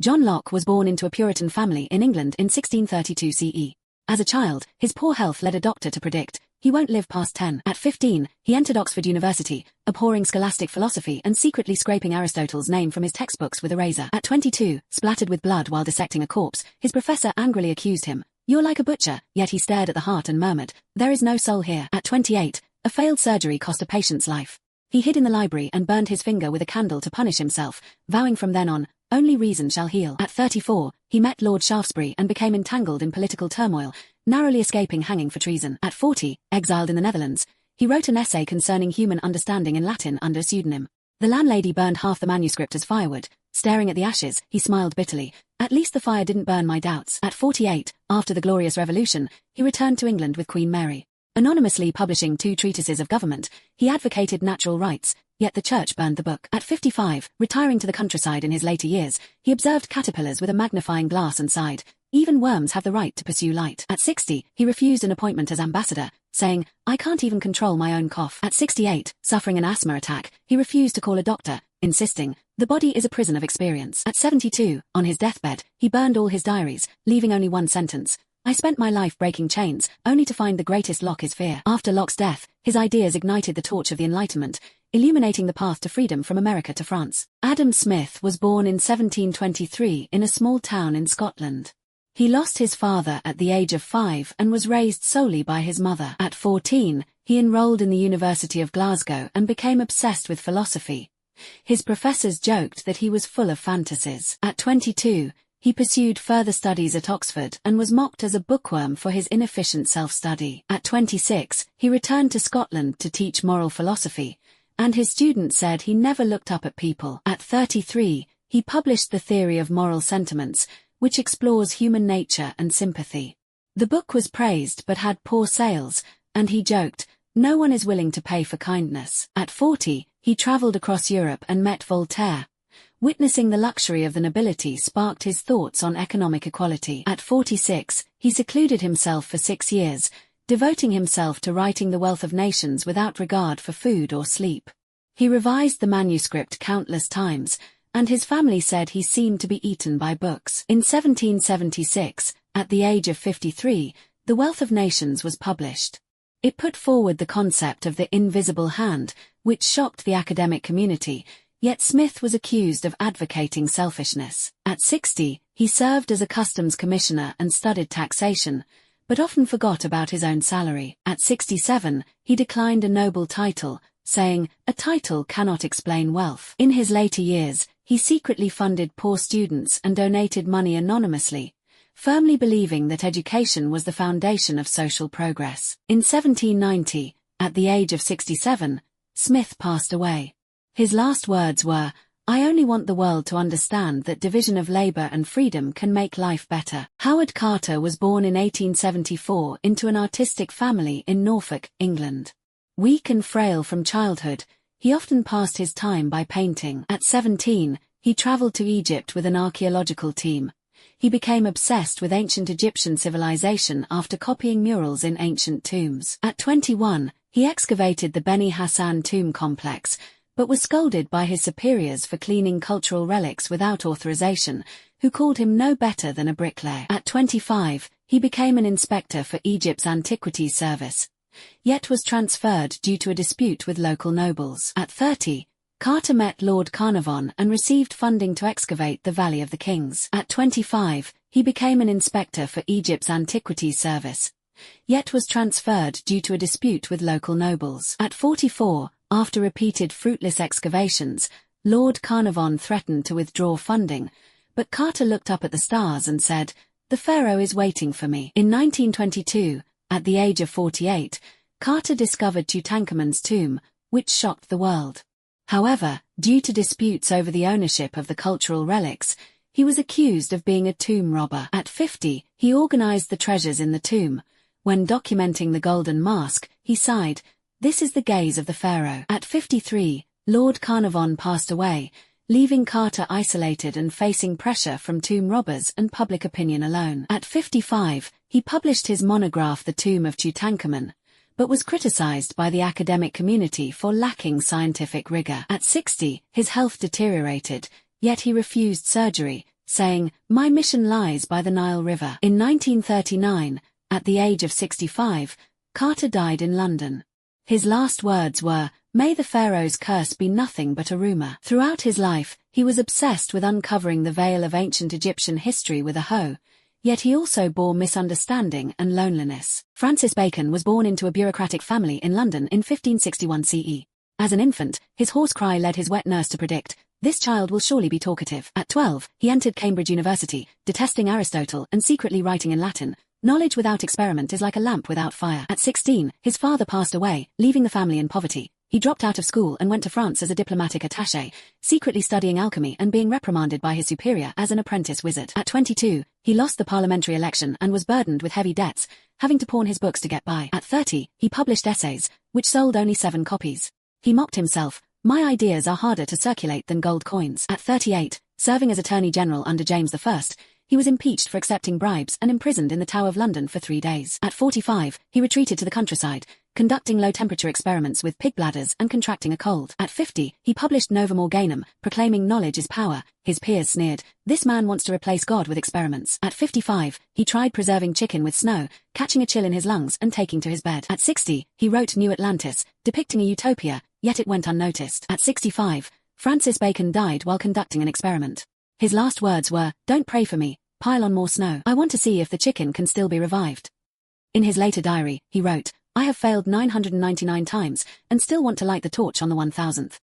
John Locke was born into a Puritan family in England in 1632 CE. As a child, his poor health led a doctor to predict, he won't live past 10. At 15, he entered Oxford University, abhorring scholastic philosophy and secretly scraping Aristotle's name from his textbooks with a razor. At 22, splattered with blood while dissecting a corpse, his professor angrily accused him, "You're like a butcher," yet he stared at the heart and murmured, "There is no soul here." At 28, a failed surgery cost a patient's life. He hid in the library and burned his finger with a candle to punish himself, vowing from then on, "Only reason shall heal." At 34, he met Lord Shaftesbury and became entangled in political turmoil, narrowly escaping hanging for treason. At 40, exiled in the Netherlands, he wrote an essay concerning human understanding in Latin under a pseudonym. The landlady burned half the manuscript as firewood. Staring at the ashes, he smiled bitterly. "At least the fire didn't burn my doubts." At 48, after the Glorious Revolution, he returned to England with Queen Mary. Anonymously publishing 2 treatises of government, he advocated natural rights, yet the church burned the book. At 55, retiring to the countryside in his later years, he observed caterpillars with a magnifying glass and sighed, "Even worms have the right to pursue light." At 60, he refused an appointment as ambassador, saying, "I can't even control my own cough." At 68, suffering an asthma attack, he refused to call a doctor, insisting, "The body is a prison of experience." At 72, on his deathbed, he burned all his diaries, leaving only one sentence, "I spent my life breaking chains, only to find the greatest lock is fear." After Locke's death, his ideas ignited the torch of the Enlightenment, illuminating the path to freedom from America to France. Adam Smith was born in 1723 in a small town in Scotland. He lost his father at the age of 5 and was raised solely by his mother. At 14, he enrolled in the University of Glasgow and became obsessed with philosophy. His professors joked that he was full of fantasies. At 22, he pursued further studies at Oxford and was mocked as a bookworm for his inefficient self-study. At 26, he returned to Scotland to teach moral philosophy, and his students said he never looked up at people. At 33, he published The Theory of Moral Sentiments, which explores human nature and sympathy. The book was praised but had poor sales, and he joked, "No one is willing to pay for kindness." At 40, he traveled across Europe and met Voltaire. Witnessing the luxury of the nobility sparked his thoughts on economic equality. At 46, he secluded himself for 6 years, devoting himself to writing The Wealth of Nations without regard for food or sleep. He revised the manuscript countless times, and his family said he seemed to be eaten by books. In 1776, at the age of 53, The Wealth of Nations was published. It put forward the concept of the invisible hand, which shocked the academic community, yet Smith was accused of advocating selfishness. At 60, he served as a customs commissioner and studied taxation, but often forgot about his own salary. At 67, he declined a noble title, saying, "A title cannot explain wealth." In his later years, he secretly funded poor students and donated money anonymously, firmly believing that education was the foundation of social progress. In 1790, at the age of 67, Smith passed away. His last words were, "I only want the world to understand that division of labor and freedom can make life better." Howard Carter was born in 1874 into an artistic family in Norfolk, England. Weak and frail from childhood, he often passed his time by painting. At 17, he traveled to Egypt with an archaeological team. He became obsessed with ancient Egyptian civilization after copying murals in ancient tombs. At 21, he excavated the Beni Hassan tomb complex, but was scolded by his superiors for cleaning cultural relics without authorization, who called him no better than a bricklayer. At 25, he became an inspector for Egypt's Antiquities Service, yet was transferred due to a dispute with local nobles. At 30, Carter met Lord Carnarvon and received funding to excavate the Valley of the Kings. At 25, he became an inspector for Egypt's Antiquities Service, yet was transferred due to a dispute with local nobles. At 44, after repeated fruitless excavations, Lord Carnarvon threatened to withdraw funding, but Carter looked up at the stars and said, "The Pharaoh is waiting for me." In 1922, at the age of 48, Carter discovered Tutankhamun's tomb, which shocked the world. However, due to disputes over the ownership of the cultural relics, he was accused of being a tomb robber. At 50, he organized the treasures in the tomb. When documenting the Golden Mask, he sighed, "This is the gaze of the Pharaoh." At 53, Lord Carnarvon passed away, leaving Carter isolated and facing pressure from tomb robbers and public opinion alone. At 55, he published his monograph The Tomb of Tutankhamun, but was criticized by the academic community for lacking scientific rigor. At 60, his health deteriorated, yet he refused surgery, saying, "My mission lies by the Nile River." In 1939, at the age of 65, Carter died in London. His last words were, "May the pharaoh's curse be nothing but a rumor." Throughout his life, he was obsessed with uncovering the veil of ancient Egyptian history with a hoe, yet he also bore misunderstanding and loneliness. Francis Bacon was born into a bureaucratic family in London in 1561 CE. As an infant, his horse cry led his wet nurse to predict, "This child will surely be talkative." At 12, he entered Cambridge University, detesting Aristotle and secretly writing in Latin. Knowledge without experiment is like a lamp without fire. At 16, his father passed away, leaving the family in poverty. He dropped out of school and went to France as a diplomatic attaché, secretly studying alchemy and being reprimanded by his superior as an apprentice wizard. At 22, he lost the parliamentary election and was burdened with heavy debts, having to pawn his books to get by. At 30, he published essays, which sold only 7 copies. He mocked himself, "My ideas are harder to circulate than gold coins." At 38, serving as Attorney General under James I, he was impeached for accepting bribes and imprisoned in the Tower of London for 3 days. At 45, he retreated to the countryside, conducting low-temperature experiments with pig bladders and contracting a cold. At 50, he published Novum Organum, proclaiming knowledge is power. His peers sneered, "This man wants to replace God with experiments." At 55, he tried preserving chicken with snow, catching a chill in his lungs and taking to his bed. At 60, he wrote New Atlantis, depicting a utopia, yet it went unnoticed. At 65, Francis Bacon died while conducting an experiment. His last words were, "Don't pray for me, pile on more snow. I want to see if the chicken can still be revived." In his later diary, he wrote, "I have failed 999 times, and still want to light the torch on the 1000th.